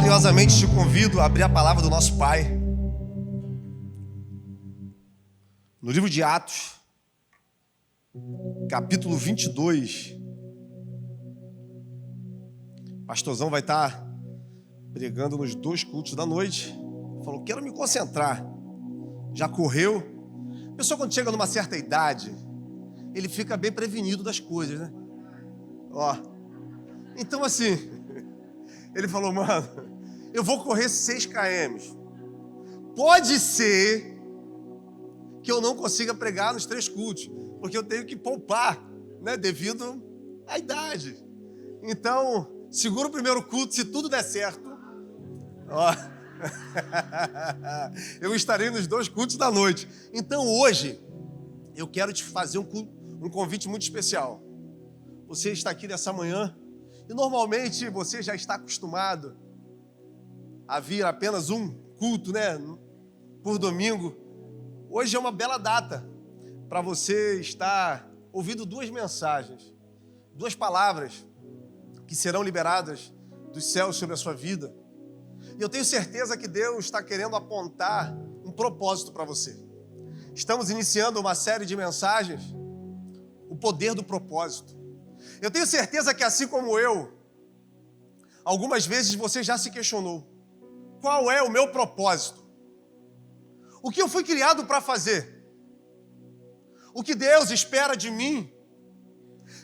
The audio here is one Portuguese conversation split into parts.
carinhosamente te convido a abrir a palavra do nosso Pai no livro de Atos, capítulo 22. Pastorzão vai estar pregando nos 2 cultos da noite. Falou, quero me concentrar. Já correu. A pessoa, quando chega numa certa idade, ele fica bem prevenido das coisas, né? Ó. Então, assim, ele falou, mano, eu vou correr 6 km. Pode ser que eu não consiga pregar nos 3 cultos, porque eu tenho que poupar, né, devido à idade. Então, segura o primeiro culto, se tudo der certo. Ó. Eu estarei nos 2 cultos da noite. Então, hoje, eu quero te fazer um convite muito especial. Você está aqui nessa manhã e normalmente você já está acostumado a vir apenas um culto, né, por domingo. Hoje é uma bela data para você estar ouvindo 2 mensagens, 2 palavras que serão liberadas dos céus sobre a sua vida. E eu tenho certeza que Deus está querendo apontar um propósito para você. Estamos iniciando uma série de mensagens, o poder do propósito. Eu tenho certeza que, assim como eu, algumas vezes você já se questionou: qual é o meu propósito? O que eu fui criado para fazer? O que Deus espera de mim?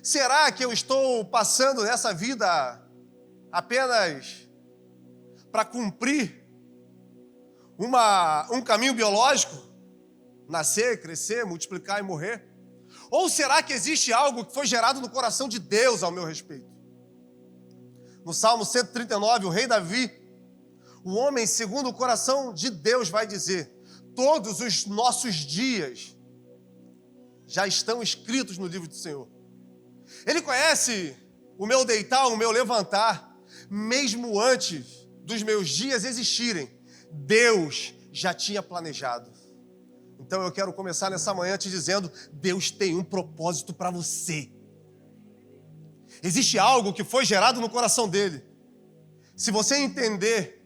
Será que eu estou passando nessa vida apenas para cumprir um caminho biológico? Nascer, crescer, multiplicar e morrer? Ou será que existe algo que foi gerado no coração de Deus ao meu respeito? No Salmo 139, o rei Davi, o homem segundo o coração de Deus, vai dizer: todos os nossos dias já estão escritos no livro do Senhor. Ele conhece o meu deitar, o meu levantar, mesmo antes dos meus dias existirem. Deus já tinha planejado. Então eu quero começar nessa manhã te dizendo: Deus tem um propósito para você. Existe algo que foi gerado no coração dele. Se você entender,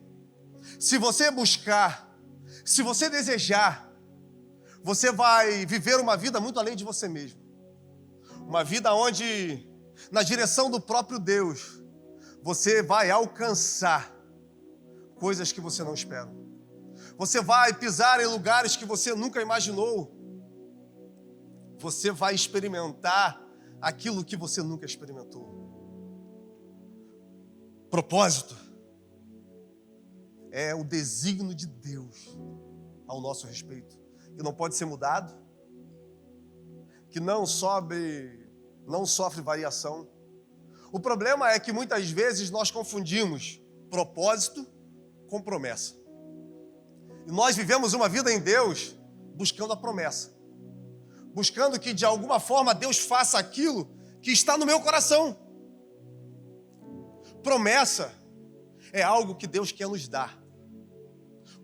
se você buscar, se você desejar, você vai viver uma vida muito além de você mesmo. Uma vida onde, na direção do próprio Deus, você vai alcançar coisas que você não espera. Você vai pisar em lugares que você nunca imaginou. Você vai experimentar aquilo que você nunca experimentou. Propósito é o desígnio de Deus ao nosso respeito, que não pode ser mudado, que não sofre variação. O problema é que muitas vezes nós confundimos propósito com promessa. E nós vivemos uma vida em Deus buscando a promessa, buscando que de alguma forma Deus faça aquilo que está no meu coração. Promessa é algo que Deus quer nos dar.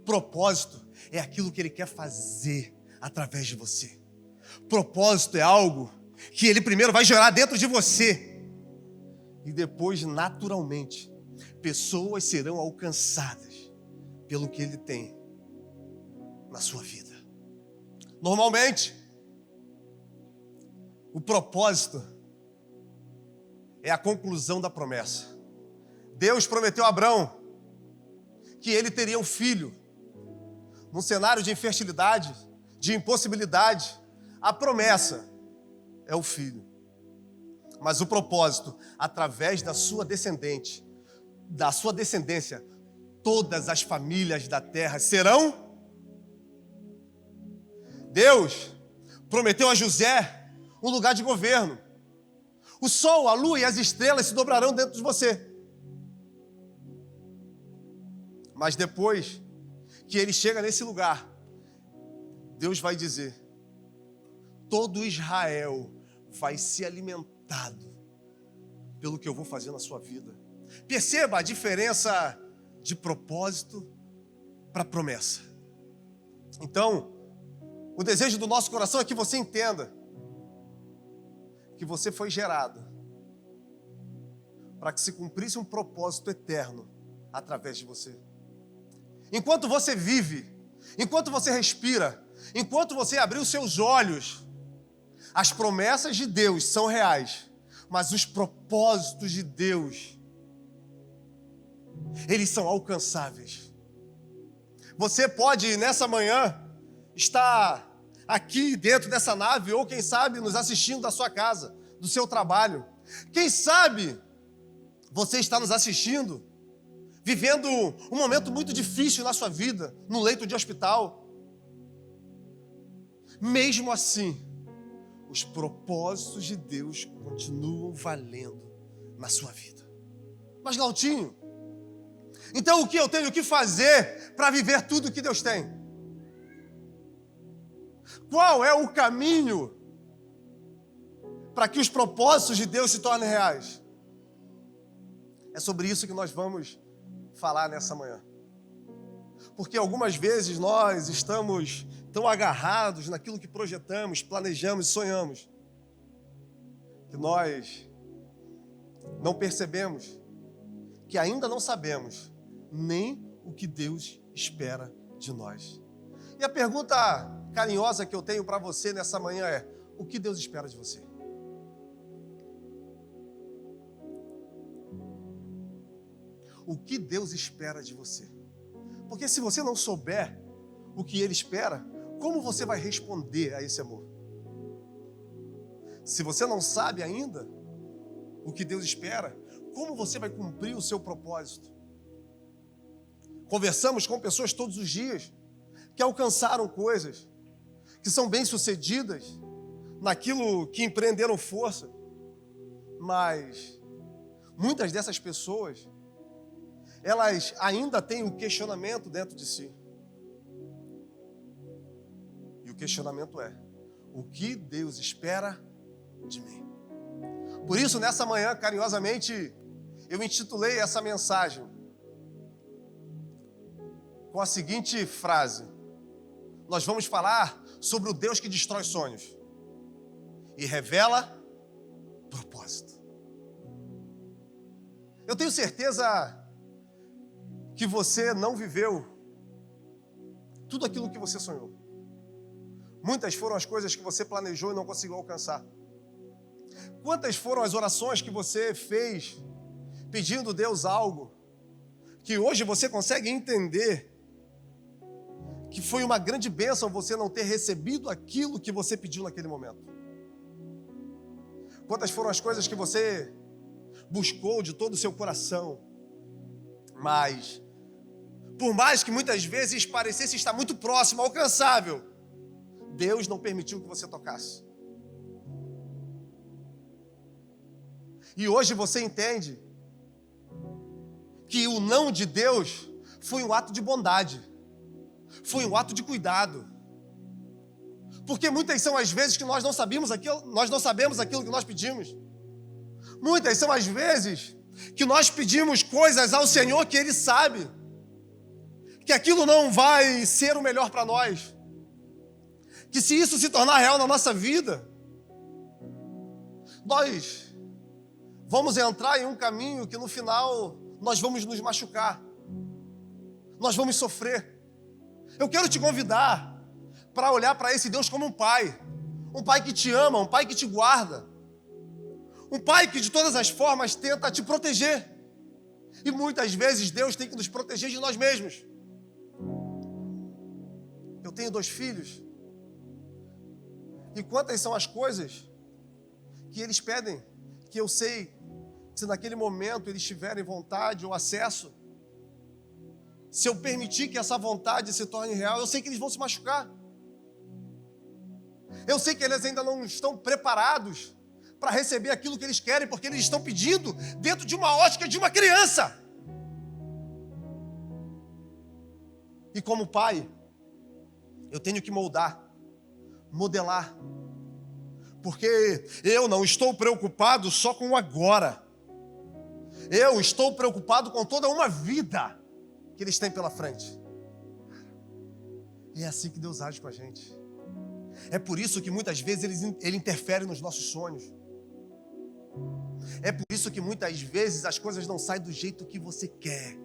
Propósito é aquilo que Ele quer fazer através de você. Propósito é algo que Ele primeiro vai gerar dentro de você. E depois, naturalmente, pessoas serão alcançadas pelo que Ele tem na sua vida. Normalmente, o propósito é a conclusão da promessa. Deus prometeu a Abraão que ele teria um filho. Num cenário de infertilidade, de impossibilidade, a promessa é o filho. Mas o propósito, através da sua descendência, todas as famílias da terra serão. Deus prometeu a José um lugar de governo. O sol, a lua e as estrelas se dobrarão dentro de você. Mas depois que ele chega nesse lugar, Deus vai dizer: todo Israel vai ser alimentado pelo que eu vou fazer na sua vida. Perceba a diferença de propósito para promessa. Então, o desejo do nosso coração é que você entenda que você foi gerado para que se cumprisse um propósito eterno através de você. Enquanto você vive, enquanto você respira, enquanto você abrir os seus olhos, as promessas de Deus são reais, mas os propósitos de Deus, eles são alcançáveis. Você pode, nessa manhã, estar aqui dentro dessa nave, ou quem sabe nos assistindo da sua casa, do seu trabalho. Quem sabe você está nos assistindo, vivendo um momento muito difícil na sua vida, no leito de hospital. Mesmo assim, os propósitos de Deus continuam valendo na sua vida. Mas, Glautinho, então o que eu tenho que fazer para viver tudo o que Deus tem? Qual é o caminho para que os propósitos de Deus se tornem reais? É sobre isso que nós vamos falar nessa manhã. Porque algumas vezes nós estamos tão agarrados naquilo que projetamos, planejamos e sonhamos, que nós não percebemos, que ainda não sabemos nem o que Deus espera de nós. E a pergunta carinhosa que eu tenho para você nessa manhã é: o que Deus espera de você? O que Deus espera de você? Porque se você não souber o que Ele espera, como você vai responder a esse amor? Se você não sabe ainda o que Deus espera, como você vai cumprir o seu propósito? Conversamos com pessoas todos os dias que alcançaram coisas, que são bem-sucedidas naquilo que empreenderam força, mas muitas dessas pessoas, elas ainda têm um questionamento dentro de si. E o questionamento é: o que Deus espera de mim? Por isso, nessa manhã, carinhosamente, eu intitulei essa mensagem com a seguinte frase: nós vamos falar sobre o Deus que destrói sonhos e revela propósito. Eu tenho certeza que você não viveu tudo aquilo que você sonhou. Muitas foram as coisas que você planejou e não conseguiu alcançar. Quantas foram as orações que você fez pedindo a Deus algo que hoje você consegue entender que foi uma grande bênção você não ter recebido aquilo que você pediu naquele momento? Quantas foram as coisas que você buscou de todo o seu coração, mas por mais que muitas vezes parecesse estar muito próximo, alcançável, Deus não permitiu que você tocasse. E hoje você entende que o não de Deus foi um ato de bondade, foi um ato de cuidado. Porque muitas são as vezes que nós não sabemos aquilo que nós pedimos. Muitas são as vezes que nós pedimos coisas ao Senhor que Ele sabe que aquilo não vai ser o melhor para nós. Que se isso se tornar real na nossa vida, nós vamos entrar em um caminho que no final nós vamos nos machucar. Nós vamos sofrer. Eu quero te convidar para olhar para esse Deus como um pai que te ama, um pai que te guarda, um pai que de todas as formas tenta te proteger. E muitas vezes Deus tem que nos proteger de nós mesmos. Eu tenho 2 filhos. E quantas são as coisas que eles pedem, que eu sei que se naquele momento eles tiverem vontade ou acesso, se eu permitir que essa vontade se torne real, eu sei que eles vão se machucar. Eu sei que eles ainda não estão preparados para receber aquilo que eles querem, porque eles estão pedindo dentro de uma ótica de uma criança. E como pai, eu tenho que modelar. Porque eu não estou preocupado só com o agora. Eu estou preocupado com toda uma vida que eles têm pela frente. E é assim que Deus age com a gente. É por isso que muitas vezes Ele interfere nos nossos sonhos. É por isso que muitas vezes as coisas não saem do jeito que você quer.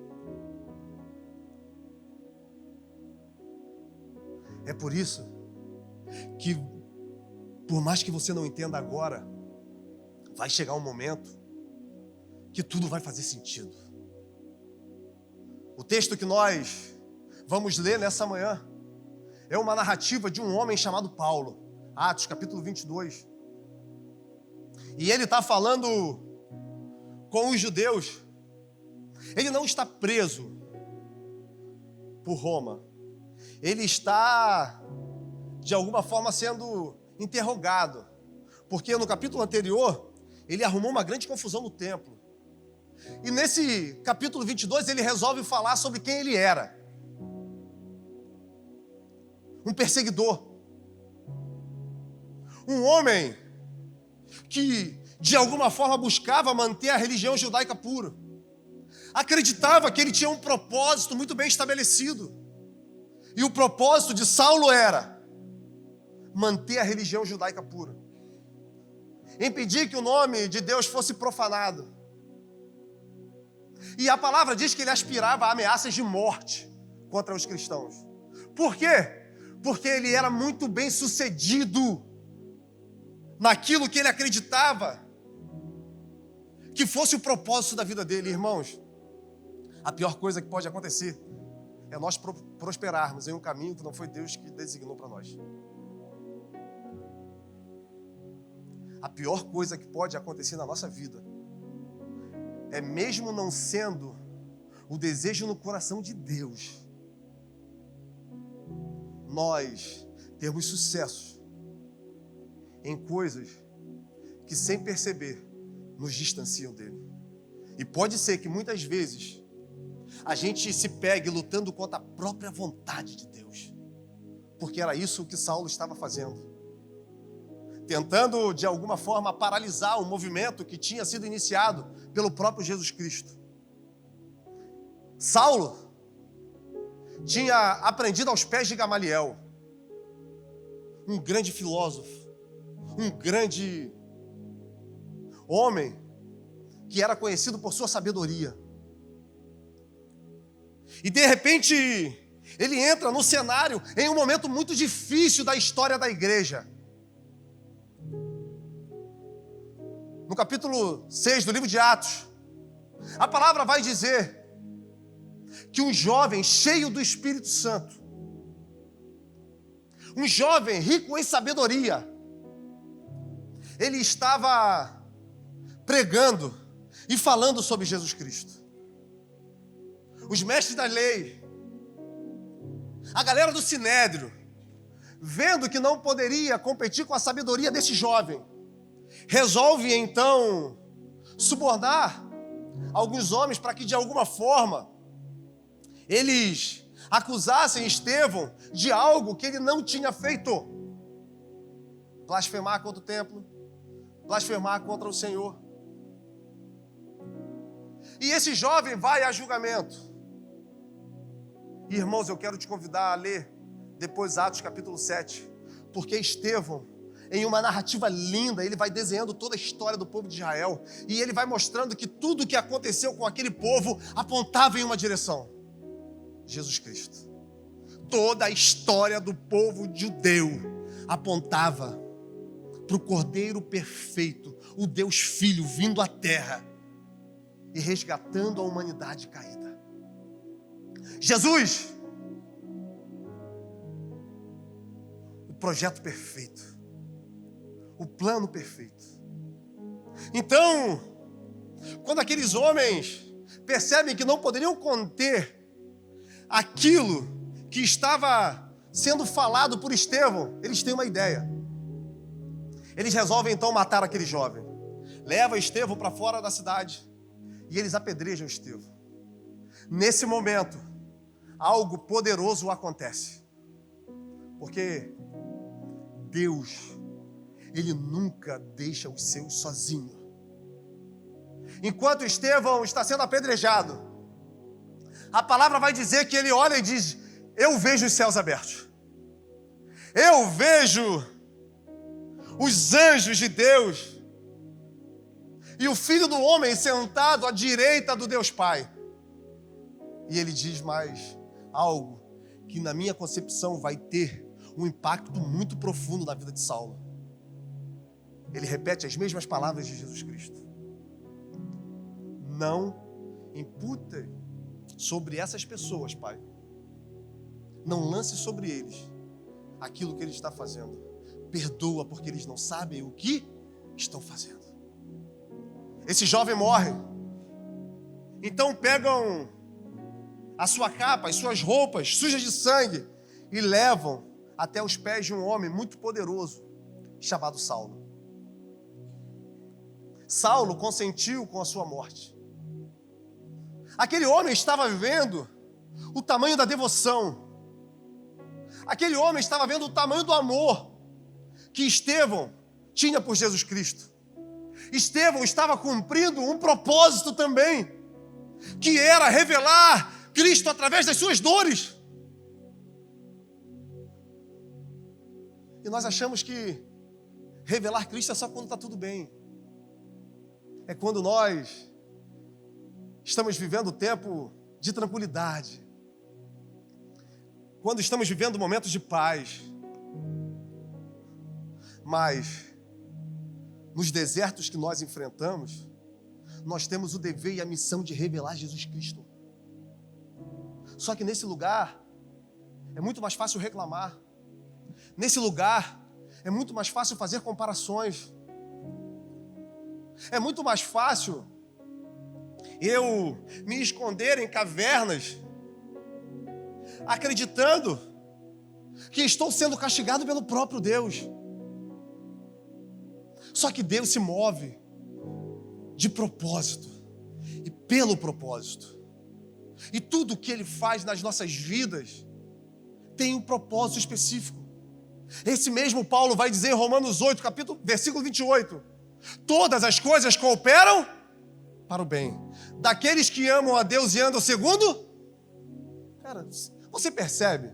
É por isso que, por mais que você não entenda agora, vai chegar um momento que tudo vai fazer sentido. O texto que nós vamos ler nessa manhã é uma narrativa de um homem chamado Paulo, Atos capítulo 22. E ele está falando com os judeus. Ele não está preso por Roma. Ele está, de alguma forma, sendo interrogado. Porque no capítulo anterior, ele arrumou uma grande confusão no templo. E nesse capítulo 22, ele resolve falar sobre quem ele era. Um perseguidor. Um homem que, de alguma forma, buscava manter a religião judaica pura. Acreditava que ele tinha um propósito muito bem estabelecido. E o propósito de Saulo era manter a religião judaica pura. Impedir que o nome de Deus fosse profanado. E a palavra diz que ele aspirava a ameaças de morte contra os cristãos. Por quê? Porque ele era muito bem sucedido naquilo que ele acreditava que fosse o propósito da vida dele. Irmãos, a pior coisa que pode acontecer é nós prosperarmos em um caminho que não foi Deus que designou para nós. A pior coisa que pode acontecer na nossa vida é, mesmo não sendo o desejo no coração de Deus, nós termos sucesso em coisas que, sem perceber, nos distanciam dele. E pode ser que muitas vezes a gente se pegue lutando contra a própria vontade de Deus, porque era isso que Saulo estava fazendo, tentando de alguma forma paralisar um movimento que tinha sido iniciado pelo próprio Jesus Cristo. Saulo tinha aprendido aos pés de Gamaliel, um grande filósofo, um grande homem que era conhecido por sua sabedoria. E de repente ele entra no cenário em um momento muito difícil da história da igreja. No capítulo 6 do livro de Atos, a palavra vai dizer que um jovem cheio do Espírito Santo, um jovem rico em sabedoria, ele estava pregando e falando sobre Jesus Cristo. Os mestres da lei, a galera do Sinédrio, vendo que não poderia competir com a sabedoria desse jovem, resolve então subornar alguns homens para que de alguma forma eles acusassem Estevão de algo que ele não tinha feito. Blasfemar contra o templo, blasfemar contra o Senhor. E esse jovem vai a julgamento. E, irmãos, eu quero te convidar a ler depois Atos capítulo 7, porque Estevão, em uma narrativa linda, ele vai desenhando toda a história do povo de Israel, e ele vai mostrando que tudo o que aconteceu com aquele povo apontava em uma direção: Jesus Cristo. Toda a história do povo judeu apontava para o Cordeiro perfeito, o Deus Filho vindo à terra e resgatando a humanidade caída. Jesus, o projeto perfeito, o plano perfeito. Então, quando aqueles homens percebem que não poderiam conter aquilo que estava sendo falado por Estevão, eles têm uma ideia. Eles resolvem então matar aquele jovem. Leva Estevão para fora da cidade e eles apedrejam Estevão. Nesse momento, algo poderoso acontece. Porque Deus, Ele nunca deixa os seus sozinhos. Enquanto Estevão está sendo apedrejado, a palavra vai dizer que ele olha e diz: eu vejo os céus abertos. Eu vejo os anjos de Deus e o Filho do Homem sentado à direita do Deus Pai. E ele diz mais algo que na minha concepção vai ter um impacto muito profundo na vida de Saulo. Ele repete as mesmas palavras de Jesus Cristo. Não imputa sobre essas pessoas, Pai. Não lance sobre eles aquilo que ele está fazendo. Perdoa, porque eles não sabem o que estão fazendo. Esse jovem morre. Então pegam a sua capa, as suas roupas sujas de sangue e levam até os pés de um homem muito poderoso chamado Saulo. Saulo consentiu com a sua morte. Aquele homem estava vivendo o tamanho da devoção. Aquele homem estava vendo o tamanho do amor que Estevão tinha por Jesus Cristo. Estevão estava cumprindo um propósito também, que era revelar Cristo através das suas dores. E nós achamos que revelar Cristo é só quando está tudo bem. É quando nós estamos vivendo tempo de tranquilidade. Quando estamos vivendo momentos de paz. Mas, nos desertos que nós enfrentamos, nós temos o dever e a missão de revelar Jesus Cristo. Só que nesse lugar, é muito mais fácil reclamar. Nesse lugar, é muito mais fácil fazer comparações. É muito mais fácil eu me esconder em cavernas, acreditando que estou sendo castigado pelo próprio Deus. Só que Deus se move de propósito e pelo propósito. E tudo o que Ele faz nas nossas vidas tem um propósito específico. Esse mesmo Paulo vai dizer em Romanos 8, versículo 28, todas as coisas cooperam para o bem daqueles que amam a Deus e andam segundo. Cara, você percebe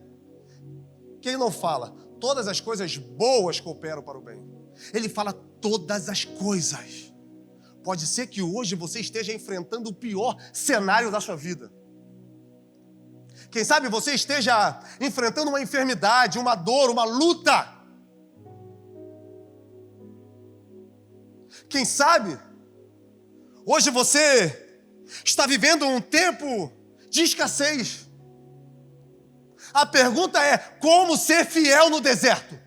que ele não fala todas as coisas boas cooperam para o bem. Ele fala todas as coisas. Pode ser que hoje você esteja enfrentando o pior cenário da sua vida. Quem sabe você esteja enfrentando uma enfermidade, uma dor, uma luta. Quem sabe hoje você está vivendo um tempo de escassez. A pergunta é: como ser fiel no deserto?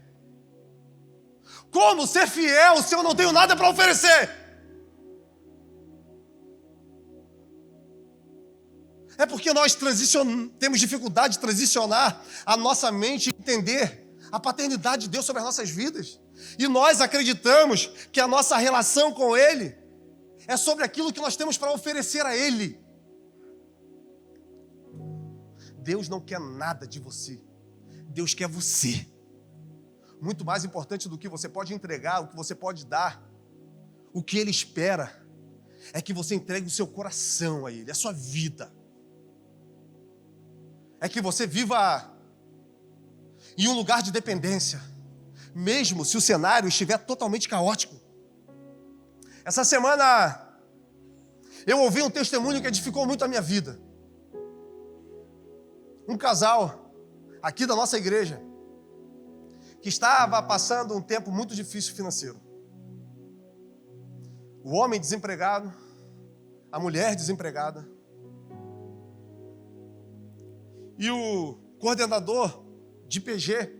Como ser fiel se eu não tenho nada para oferecer? É porque nós temos dificuldade de transicionar a nossa mente e entender a paternidade de Deus sobre as nossas vidas. E nós acreditamos que a nossa relação com Ele é sobre aquilo que nós temos para oferecer a Ele. Deus não quer nada de você. Deus quer você. Muito mais importante do que você pode entregar, o que você pode dar, o que Ele espera é que você entregue o seu coração a Ele, a sua vida. É que você viva em um lugar de dependência, mesmo se o cenário estiver totalmente caótico. Essa semana eu ouvi um testemunho que edificou muito a minha vida. Um casal aqui da nossa igreja que estava passando um tempo muito difícil financeiro. O homem desempregado, a mulher desempregada. E o coordenador de PG,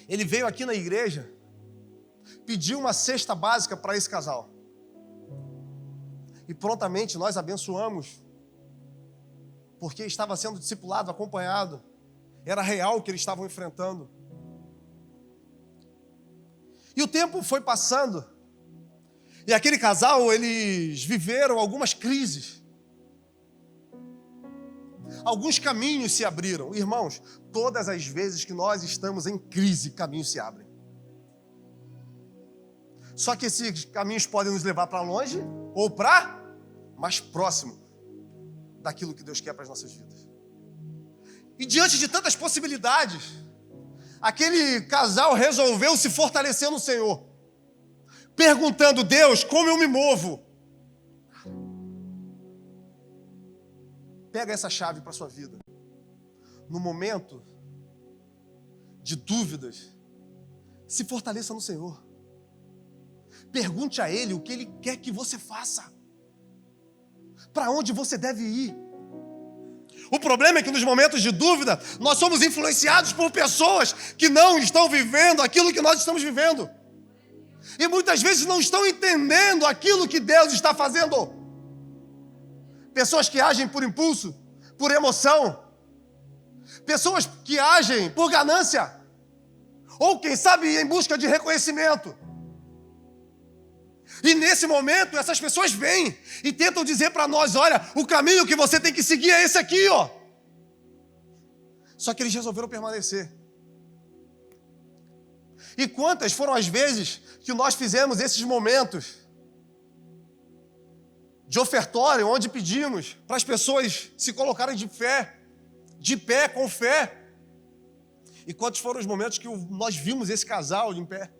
ele veio aqui na igreja, pediu uma cesta básica para esse casal. E prontamente nós abençoamos, porque estava sendo discipulado, acompanhado. Era real o que eles estavam enfrentando. E o tempo foi passando. E aquele casal, eles viveram algumas crises. Alguns caminhos se abriram. Irmãos, todas as vezes que nós estamos em crise, caminhos se abrem. Só que esses caminhos podem nos levar para longe ou para mais próximo daquilo que Deus quer para as nossas vidas. E diante de tantas possibilidades, aquele casal resolveu se fortalecer no Senhor, perguntando: Deus, como eu me movo? Pega essa chave para a sua vida. No momento de dúvidas, se fortaleça no Senhor. Pergunte a Ele o que Ele quer que você faça. Para onde você deve ir. O problema é que nos momentos de dúvida, nós somos influenciados por pessoas que não estão vivendo aquilo que nós estamos vivendo. E muitas vezes não estão entendendo aquilo que Deus está fazendo. Pessoas que agem por impulso, por emoção. Pessoas que agem por ganância. Ou quem sabe em busca de reconhecimento. E nesse momento, essas pessoas vêm e tentam dizer para nós, olha, o caminho que você tem que seguir é esse aqui, ó. Só que eles resolveram permanecer. E quantas foram as vezes que nós fizemos esses momentos de ofertório, onde pedimos para as pessoas se colocarem de pé, com fé. E quantos foram os momentos que nós vimos esse casal de em pé?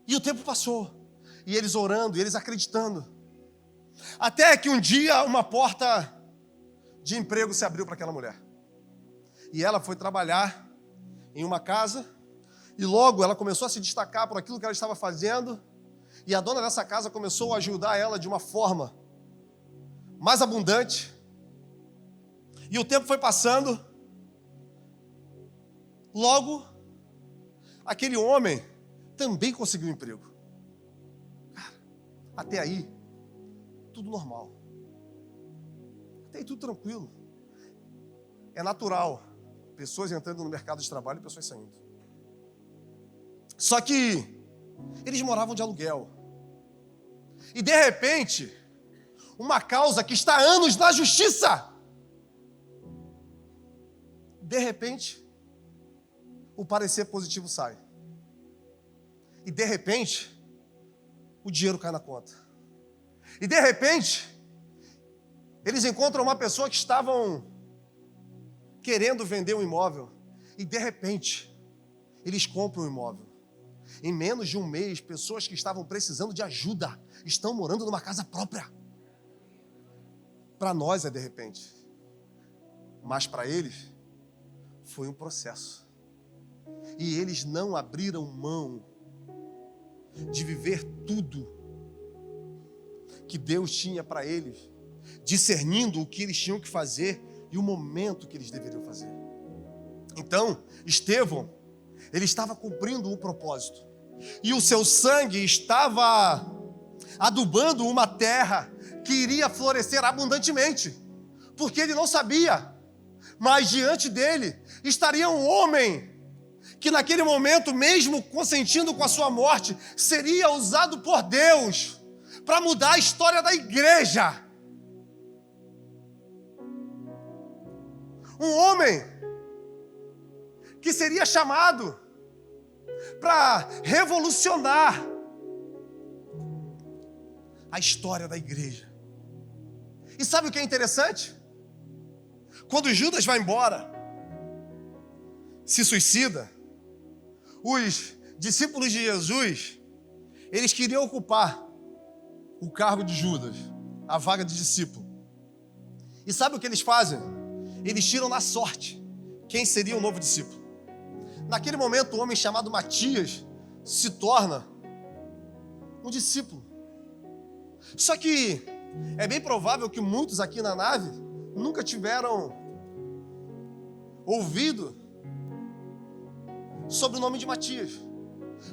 E o tempo passou. E eles orando, e eles acreditando. Até que um dia uma porta de emprego se abriu para aquela mulher. E ela foi trabalhar em uma casa. E logo ela começou a se destacar por aquilo que ela estava fazendo. E a dona dessa casa começou a ajudar ela de uma forma mais abundante. E o tempo foi passando. Logo, aquele homem também conseguiu um emprego. Até aí, tudo normal. Até aí, tudo tranquilo. É natural. Pessoas entrando no mercado de trabalho e pessoas saindo. Só que eles moravam de aluguel. E de repente, uma causa que está há anos na justiça. De repente, o parecer positivo sai. E de repente, o dinheiro cai na conta. E de repente, eles encontram uma pessoa que estavam querendo vender um imóvel. E de repente, eles compram um imóvel. Em menos de um mês, pessoas que estavam precisando de ajuda estão morando numa casa própria. Para nós é de repente. Mas para eles, foi um processo. E eles não abriram mão de viver tudo que Deus tinha para eles, discernindo o que eles tinham que fazer e o momento que eles deveriam fazer. Então, Estevão, ele estava cumprindo um propósito. E o seu sangue estava adubando uma terra que iria florescer abundantemente. Porque ele não sabia. Mas diante dele estaria um homem que naquele momento, mesmo consentindo com a sua morte, seria usado por Deus para mudar a história da igreja. Um homem que seria chamado para revolucionar a história da igreja. E sabe o que é interessante? Quando Judas vai embora, se suicida, os discípulos de Jesus, eles queriam ocupar o cargo de Judas, a vaga de discípulo. E sabe o que eles fazem? Eles tiram na sorte quem seria o novo discípulo. Naquele momento, um homem chamado Matias se torna um discípulo. Só que é bem provável que muitos aqui na nave nunca tiveram ouvido sobre o nome de Matias,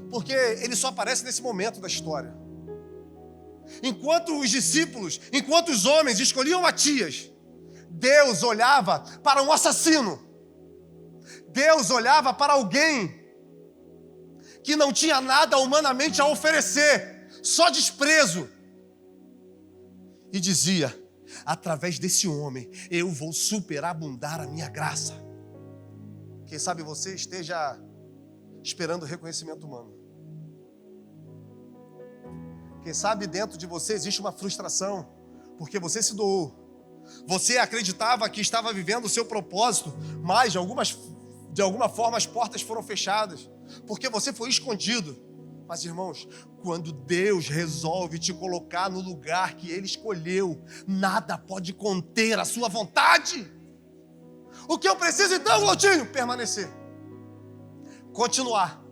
porque ele só aparece nesse momento da história. Enquanto os discípulos, enquanto os homens escolhiam Matias, Deus olhava para um assassino. Deus olhava para alguém que não tinha nada humanamente a oferecer, só desprezo. E dizia, através desse homem, eu vou superabundar a minha graça. Quem sabe você esteja esperando reconhecimento humano. Quem sabe dentro de você existe uma frustração, porque você se doou. Você acreditava que estava vivendo o seu propósito, mas de alguma forma as portas foram fechadas, porque você foi escondido. Mas, irmãos, quando Deus resolve te colocar no lugar que Ele escolheu, nada pode conter a sua vontade. O que eu preciso então, Glautinho? Permanecer. continuar.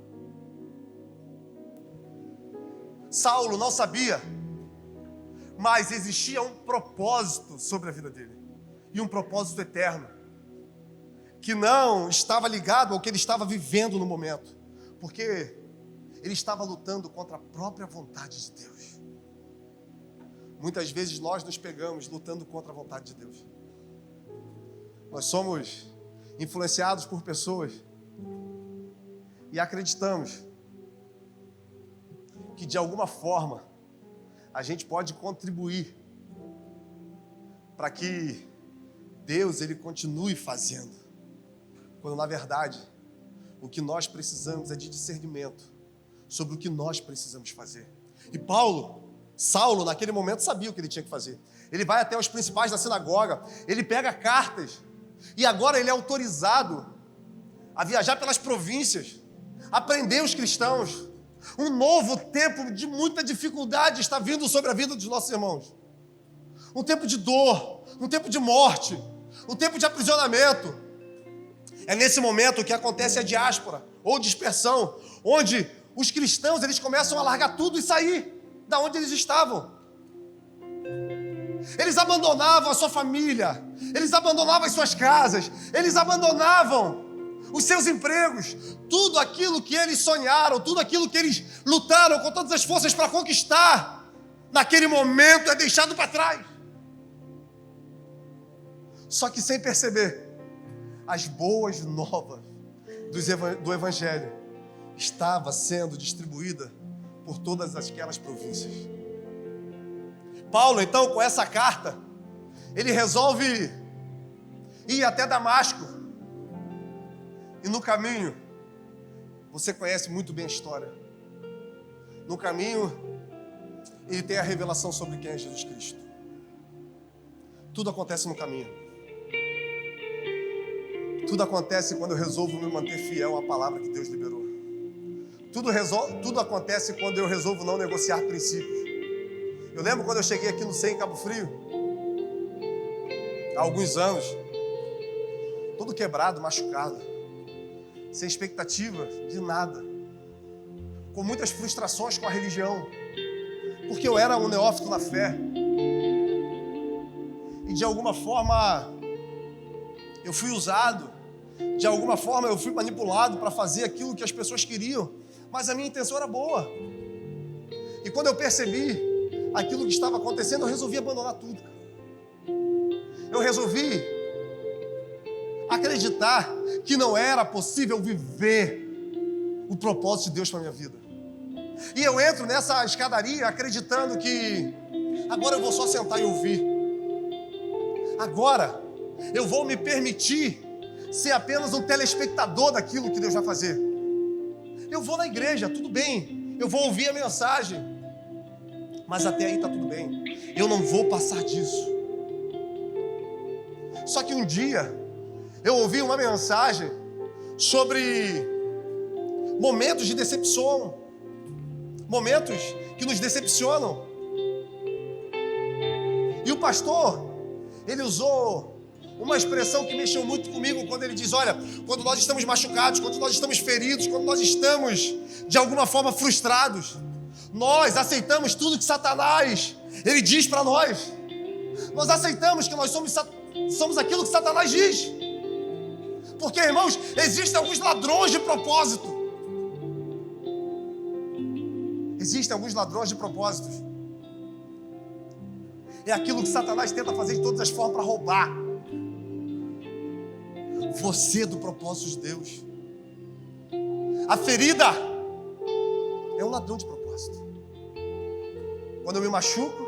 Saulo não sabia, mas existia um propósito sobre a vida dele, e um propósito eterno, que não estava ligado ao que ele estava vivendo no momento, porque ele estava lutando contra a própria vontade de Deus. Muitas vezes nós nos pegamos lutando contra a vontade de Deus. Nós somos influenciados por pessoas e acreditamos que de alguma forma a gente pode contribuir para que Deus ele continue fazendo, quando na verdade o que nós precisamos é de discernimento sobre o que nós precisamos fazer. E Saulo naquele momento sabia o que ele tinha que fazer. Ele vai até os principais da sinagoga, ele pega cartas e agora ele é autorizado a viajar pelas províncias, a prender os cristãos. Um novo tempo de muita dificuldade está vindo sobre a vida dos nossos irmãos. Um tempo de dor, um tempo de morte, um tempo de aprisionamento. É nesse momento que acontece a diáspora, ou dispersão, onde os cristãos eles começam a largar tudo e sair da onde eles estavam. Eles abandonavam a sua família, eles abandonavam as suas casas, eles abandonavam os seus empregos, tudo aquilo que eles sonharam, tudo aquilo que eles lutaram com todas as forças para conquistar, naquele momento é deixado para trás. Só que sem perceber, as boas novas do Evangelho estava sendo distribuída por todas aquelas províncias. Paulo, então, com essa carta, ele resolve ir até Damasco. E no caminho, você conhece muito bem a história. No caminho, ele tem a revelação sobre quem é Jesus Cristo. Tudo acontece no caminho. Tudo acontece quando eu resolvo me manter fiel à palavra que Deus liberou. Tudo acontece quando eu resolvo não negociar princípios. Eu lembro quando eu cheguei aqui no SEM em Cabo Frio, há alguns anos, todo quebrado, machucado, sem expectativa de nada, com muitas frustrações com a religião, porque eu era um neófito na fé, e de alguma forma eu fui usado, de alguma forma eu fui manipulado para fazer aquilo que as pessoas queriam, mas a minha intenção era boa. E quando eu percebi aquilo que estava acontecendo, eu resolvi abandonar tudo. Eu resolvi acreditar que não era possível viver o propósito de Deus para a minha vida. E eu entro nessa escadaria acreditando que agora eu vou só sentar e ouvir. Agora eu vou me permitir ser apenas um telespectador daquilo que Deus vai fazer. Eu vou na igreja, tudo bem. Eu vou ouvir a mensagem. Mas até aí está tudo bem. Eu não vou passar disso. Só que um dia eu ouvi uma mensagem sobre momentos de decepção, momentos que nos decepcionam. E o pastor, ele usou uma expressão que mexeu muito comigo quando ele diz, olha, quando nós estamos machucados, quando nós estamos feridos, quando nós estamos de alguma forma frustrados, nós aceitamos tudo que Satanás, ele diz para nós. Nós aceitamos que nós somos aquilo que Satanás diz. Porque, irmãos, existem alguns ladrões de propósito. Existem alguns ladrões de propósitos. É aquilo que Satanás tenta fazer de todas as formas para roubar você do propósito de Deus. A ferida é um ladrão de propósito. Quando eu me machuco,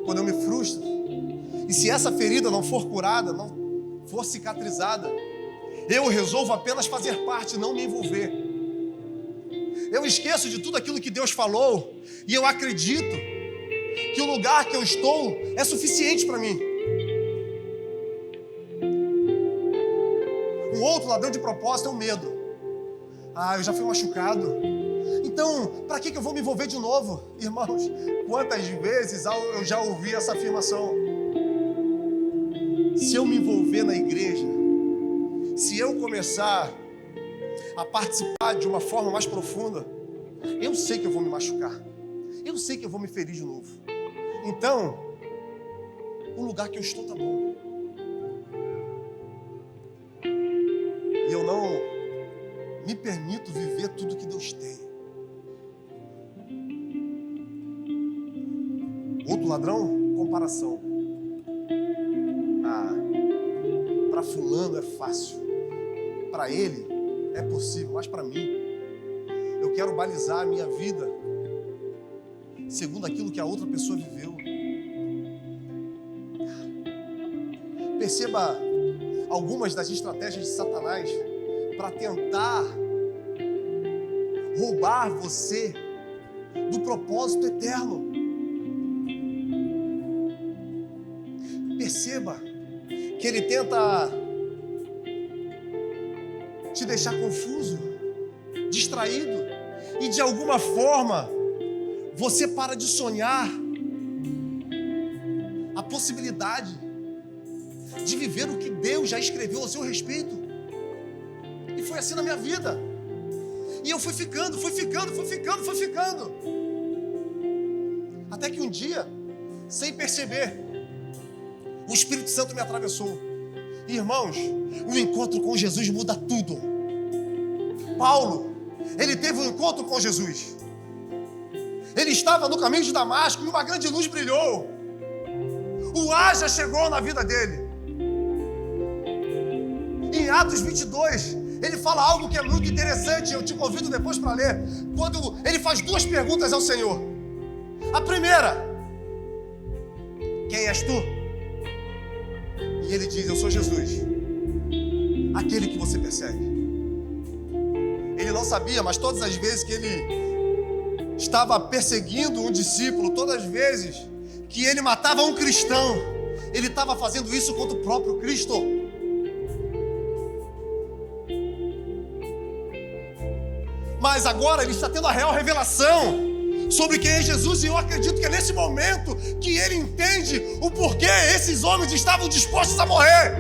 quando eu me frustro, e se essa ferida não for curada, não for cicatrizada, eu resolvo apenas fazer parte, não me envolver. Eu esqueço de tudo aquilo que Deus falou e eu acredito que o lugar que eu estou é suficiente para mim. Um outro ladrão de propósito é o medo. Eu já fui machucado. Então, para que eu vou me envolver de novo? Irmãos, quantas vezes eu já ouvi essa afirmação? Se eu me envolver na igreja, se eu começar a participar de uma forma mais profunda, eu sei que eu vou me machucar. Eu sei que eu vou me ferir de novo. Então, o lugar que eu estou tá bom. E eu não me permito viver tudo que Deus tem. Outro ladrão, comparação. Para fulano é fácil. Para ele é possível, mas para mim, eu quero balizar a minha vida segundo aquilo que a outra pessoa viveu. Perceba algumas das estratégias de Satanás para tentar roubar você do propósito eterno. Perceba que ele tenta te deixar confuso, distraído, e de alguma forma você para de sonhar a possibilidade de viver o que Deus já escreveu ao seu respeito. E foi assim na minha vida. E eu fui ficando. Até que um dia, sem perceber, o Espírito Santo me atravessou. E, irmãos, o encontro com Jesus muda tudo. Paulo, ele teve um encontro com Jesus. Ele estava no caminho de Damasco e uma grande luz brilhou. O haja chegou na vida dele. Em Atos 22, ele fala algo que é muito interessante. Eu te convido depois para ler. Quando ele faz duas perguntas ao Senhor. A primeira: quem és tu? E ele diz: eu sou Jesus, aquele que você persegue. Ele não sabia, mas todas as vezes que ele estava perseguindo um discípulo, todas as vezes que ele matava um cristão, ele estava fazendo isso contra o próprio Cristo. Mas agora ele está tendo a real revelação sobre quem é Jesus, e eu acredito que é nesse momento que ele entende o porquê esses homens estavam dispostos a morrer.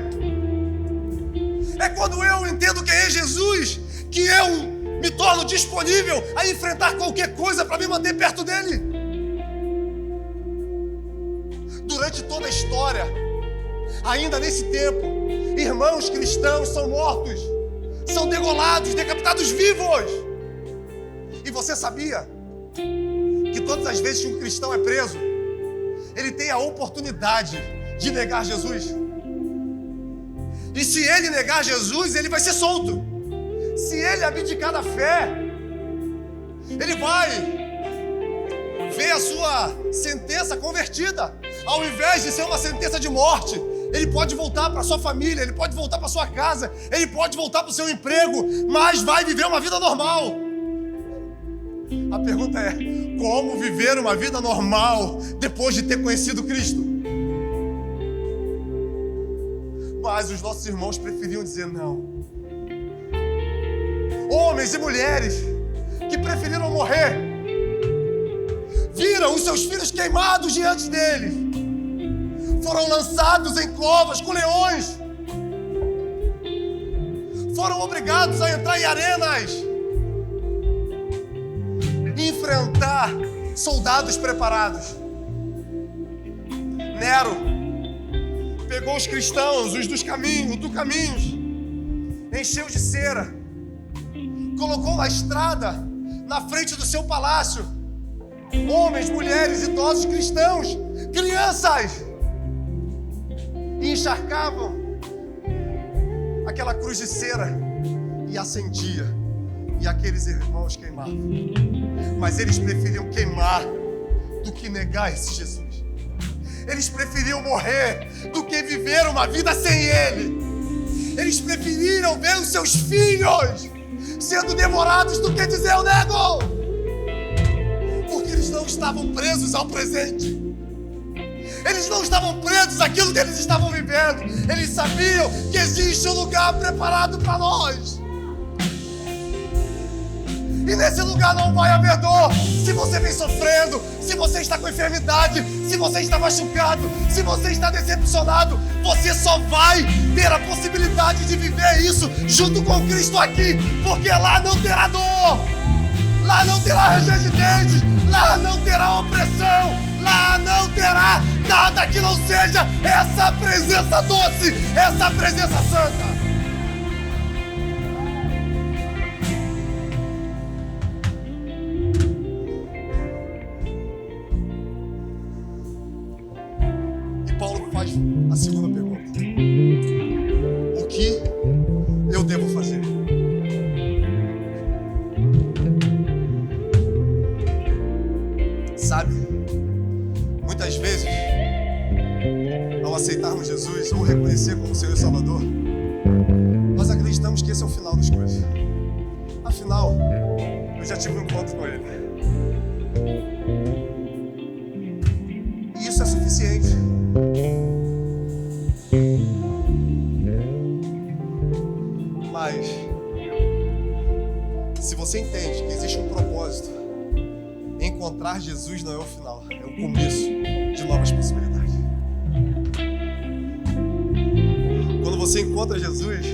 É quando eu entendo quem é Jesus que eu me torno disponível a enfrentar qualquer coisa para me manter perto dele. Durante toda a história, ainda nesse tempo, irmãos cristãos são mortos, são degolados, decapitados vivos. E você sabia que todas as vezes que um cristão é preso, ele tem a oportunidade de negar Jesus? E se ele negar Jesus, ele vai ser solto. Se ele abdicar da fé, ele vai ver a sua sentença convertida. Ao invés de ser uma sentença de morte, ele pode voltar para sua família, ele pode voltar para sua casa, ele pode voltar para o seu emprego, mas vai viver uma vida normal. A pergunta é: como viver uma vida normal depois de ter conhecido Cristo? Mas os nossos irmãos preferiam dizer não. Homens e mulheres que preferiram morrer, viram os seus filhos queimados diante deles, foram lançados em covas com leões, foram obrigados a entrar em arenas e enfrentar soldados preparados. Nero pegou os cristãos, os do caminhos, encheu de cera, colocou na estrada, na frente do seu palácio, homens, mulheres, idosos, cristãos, crianças, e encharcavam aquela cruz de cera e acendia, e aqueles irmãos queimavam. Mas eles preferiam queimar do que negar esse Jesus. Eles preferiam morrer do que viver uma vida sem Ele. Eles preferiram ver os seus filhos sendo devorados do que dizer eu nego. Porque eles não estavam presos ao presente. Eles não estavam presos àquilo que eles estavam vivendo. Eles sabiam que existe um lugar preparado para nós. E nesse lugar não vai haver dor. Se você vem sofrendo, se você está com enfermidade, se você está machucado, se você está decepcionado, Você só vai ter a possibilidade de viver isso junto com Cristo aqui, porque lá não terá dor, lá não terá ranger de dentes, lá não terá opressão, lá não terá nada que não seja essa presença doce, essa presença santa. Faz a segunda pergunta: o que eu devo fazer? Sabe, muitas vezes, ao aceitarmos Jesus ou reconhecer como Senhor e Salvador, nós acreditamos que esse é o final das coisas. Afinal, eu já tive um encontro com Ele. E isso é suficiente. Mas, se você entende que existe um propósito, encontrar Jesus não é o final, é o começo de novas possibilidades. Quando você encontra Jesus,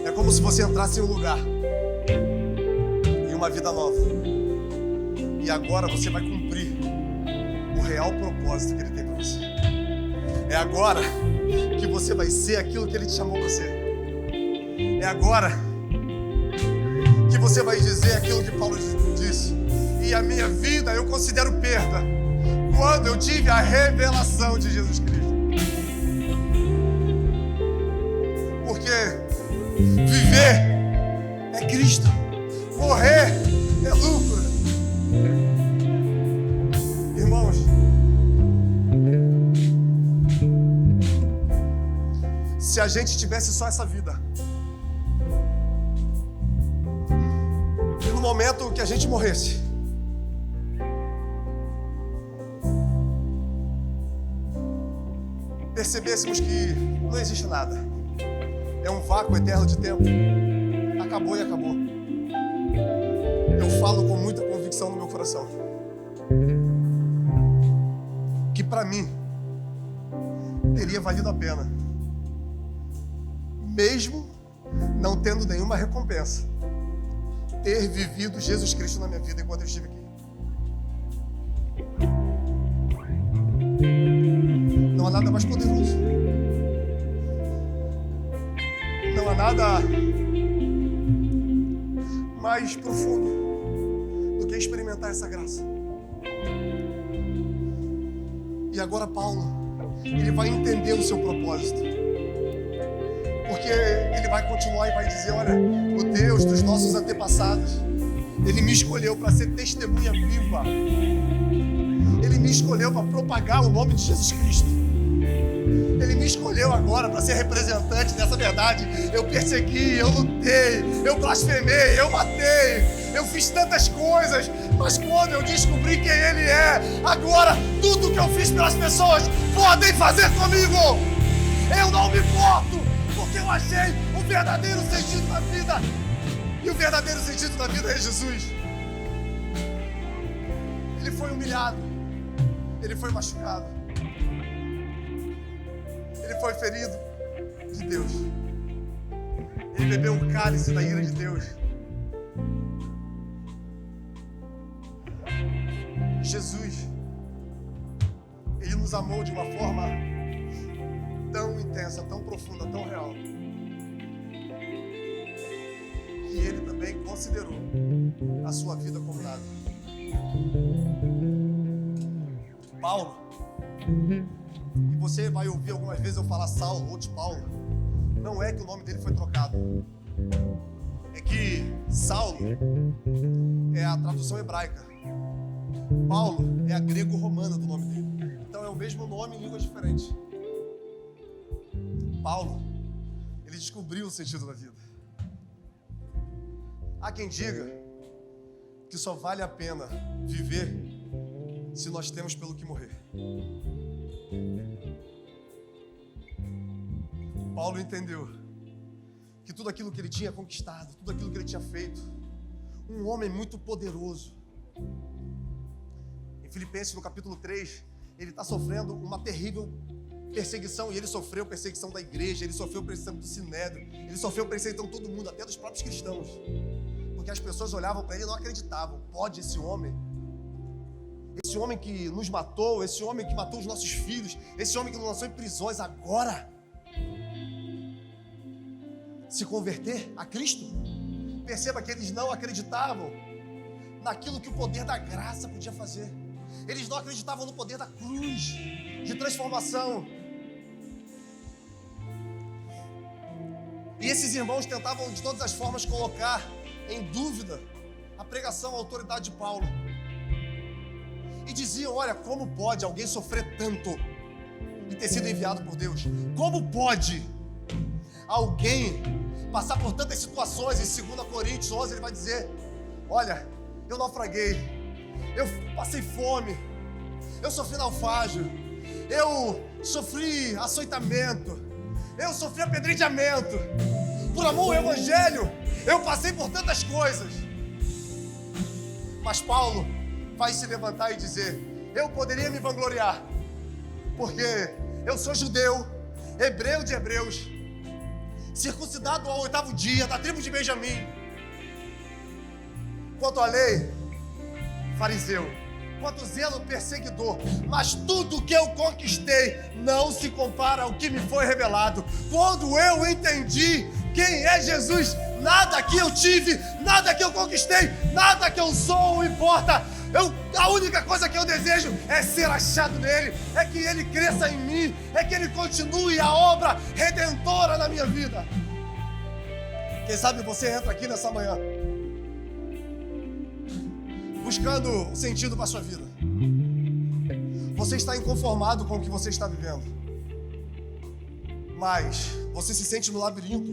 é como se você entrasse em um lugar, em uma vida nova. E agora você vai cumprir o real propósito que Ele tem para você. É agora que você vai ser aquilo que Ele te chamou para ser. É agora que você vai dizer aquilo que Paulo disse: e a minha vida eu considero perda quando eu tive a revelação de Jesus Cristo. Porque viver é Cristo, morrer é lucro. Irmãos, se a gente tivesse só essa vida, e no momento que a gente morresse, percebêssemos que não existe nada, é um vácuo eterno de tempo, acabou e acabou. Eu falo com muita convicção no meu coração que para mim teria valido a pena, mesmo não tendo nenhuma recompensa, ter vivido Jesus Cristo na minha vida enquanto eu estive aqui. Não há nada mais poderoso, não há nada mais profundo do que experimentar essa graça. E agora Paulo, ele vai entender o seu propósito, porque ele vai continuar e vai dizer: olha, o Deus dos nossos antepassados, Ele me escolheu para ser testemunha viva, Ele me escolheu para propagar o nome de Jesus Cristo, Ele me escolheu agora para ser representante dessa verdade. Eu persegui, eu lutei, eu blasfemei, eu matei, eu fiz tantas coisas, mas quando eu descobri quem Ele é, agora tudo que eu fiz pelas pessoas podem fazer comigo. Eu não me importo, porque eu achei o verdadeiro sentido da vida. E o verdadeiro sentido da vida é Jesus. Ele foi humilhado, Ele foi machucado, Ele foi ferido de Deus, Ele bebeu o cálice da ira de Deus. Jesus, Ele nos amou de uma forma tão intensa, tão profunda, tão real, que Ele também considerou a sua vida como nada. Paulo, e você vai ouvir algumas vezes eu falar Saulo ou de Paulo, não é que o nome dele foi trocado, é que Saulo é a tradução hebraica, Paulo é a grego-romana do nome dele, então é o mesmo nome em línguas diferentes. Paulo, ele descobriu o sentido da vida. Há quem diga que só vale a pena viver se nós temos pelo que morrer. Paulo entendeu que tudo aquilo que ele tinha conquistado, tudo aquilo que ele tinha feito, um homem muito poderoso. Em Filipenses, no capítulo 3, ele está sofrendo uma terrível perseguição, e ele sofreu perseguição da igreja, ele sofreu perseguição do sinédrio, ele sofreu perseguição de todo mundo, até dos próprios cristãos. Porque as pessoas olhavam para ele e não acreditavam. Pode esse homem que nos matou, esse homem que matou os nossos filhos, esse homem que nos lançou em prisões, agora se converter a Cristo? Perceba que eles não acreditavam naquilo que o poder da graça podia fazer. Eles não acreditavam no poder da cruz, de transformação. E esses irmãos tentavam de todas as formas colocar em dúvida a pregação, a autoridade de Paulo. E diziam: olha, como pode alguém sofrer tanto e ter sido enviado por Deus? Como pode alguém passar por tantas situações? Em 2 Coríntios 11 ele vai dizer: olha, eu naufraguei, eu passei fome, eu sofri naufrágio, eu sofri açoitamento, eu sofri apedrejamento, por amor ao Evangelho, eu passei por tantas coisas. Mas Paulo vai se levantar e dizer: eu poderia me vangloriar, porque eu sou judeu, hebreu de hebreus, circuncidado ao 8º dia, da tribo de Benjamim. Quanto à lei, fariseu. Quanto zelo, perseguidor. Mas tudo que eu conquistei não se compara ao que me foi revelado. Quando eu entendi quem é Jesus, nada que eu tive, nada que eu conquistei, nada que eu sou importa. A única coisa que eu desejo é ser achado nele, é que ele cresça em mim, é que ele continue a obra redentora na minha vida. Quem sabe você entra aqui nessa manhã buscando o sentido para a sua vida. Você está inconformado com o que você está vivendo, mas você se sente no labirinto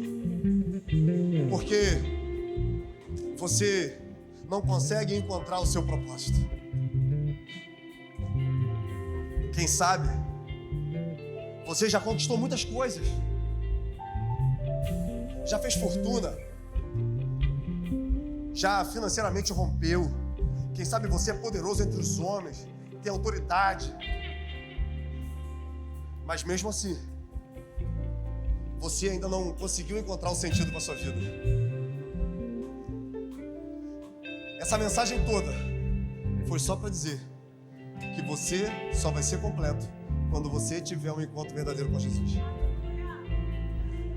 porque você não consegue encontrar o seu propósito. Quem sabe você já conquistou muitas coisas, já fez fortuna, já financeiramente rompeu. Quem sabe você é poderoso entre os homens, tem autoridade, mas mesmo assim você ainda não conseguiu encontrar o sentido para a sua vida. Essa mensagem toda foi só para dizer que você só vai ser completo quando você tiver um encontro verdadeiro com Jesus.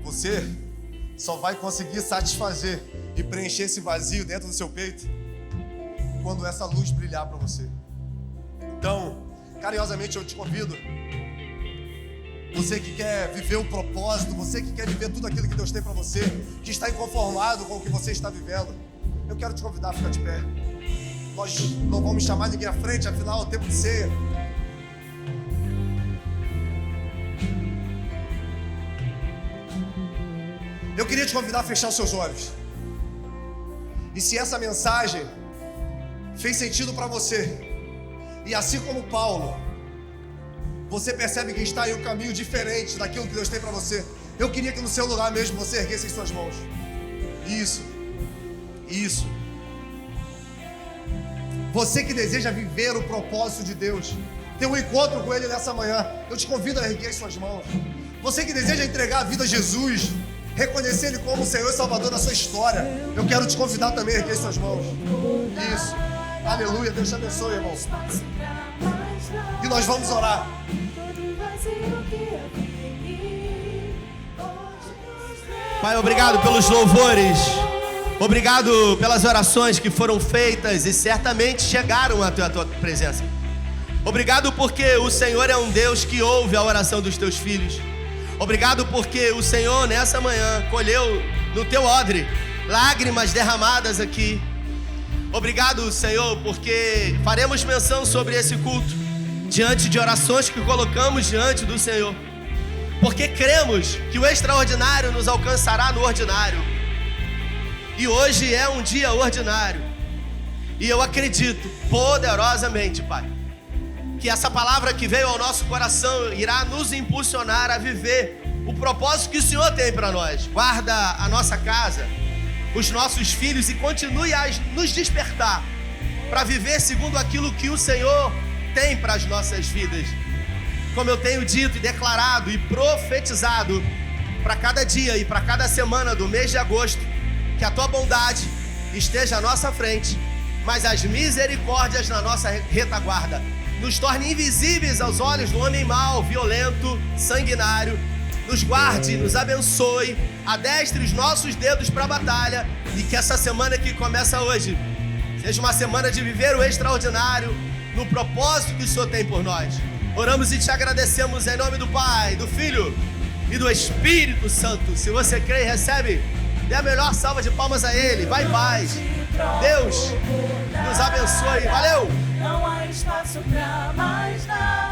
Você só vai conseguir satisfazer e preencher esse vazio dentro do seu peito quando essa luz brilhar para você. Então, carinhosamente eu te convido, você que quer viver o propósito, você que quer viver tudo aquilo que Deus tem para você, que está inconformado com o que você está vivendo, eu quero te convidar a ficar de pé. Nós não vamos chamar ninguém à frente, afinal é o tempo de ceia. Eu queria te convidar a fechar os seus olhos. E se essa mensagem fez sentido para você, e assim como Paulo, você percebe que está em um caminho diferente daquilo que Deus tem para você, eu queria que no seu lugar mesmo você erguesse as suas mãos. Isso. Você que deseja viver o propósito de Deus, ter um encontro com Ele nessa manhã, eu te convido a erguer as suas mãos. Você que deseja entregar a vida a Jesus, reconhecer Ele como o Senhor e Salvador da sua história, eu quero te convidar também a erguer as suas mãos. Isso. Aleluia, Deus te abençoe, irmão. E nós vamos orar. Pai, obrigado pelos louvores. Obrigado pelas orações que foram feitas e certamente chegaram à tua presença. Obrigado porque o Senhor é um Deus que ouve a oração dos teus filhos. Obrigado porque o Senhor nessa manhã colheu no teu odre lágrimas derramadas aqui. Obrigado, Senhor, porque faremos menção sobre esse culto diante de orações que colocamos diante do Senhor, porque cremos que o extraordinário nos alcançará no ordinário. E hoje é um dia ordinário, e eu acredito poderosamente, Pai, que essa palavra que veio ao nosso coração irá nos impulsionar a viver o propósito que o Senhor tem para nós. Guarda a nossa casa, os nossos filhos, e continue a nos despertar para viver segundo aquilo que o Senhor tem para as nossas vidas. como eu tenho dito e declarado e profetizado para cada dia e para cada semana do mês de agosto, que a tua bondade esteja à nossa frente, mas as misericórdias na nossa retaguarda. Nos torne invisíveis aos olhos do homem mau, violento, sanguinário. Nos guarde, nos abençoe, adestre os nossos dedos para a batalha, e que essa semana que começa hoje seja uma semana de viver o extraordinário no propósito que o Senhor tem por nós. Oramos e te agradecemos em nome do Pai, do Filho e do Espírito Santo. Se você crê e recebe, dê a melhor salva de palmas a Ele. Vai em paz. Deus nos abençoe. Valeu! Não há espaço pra mais nada.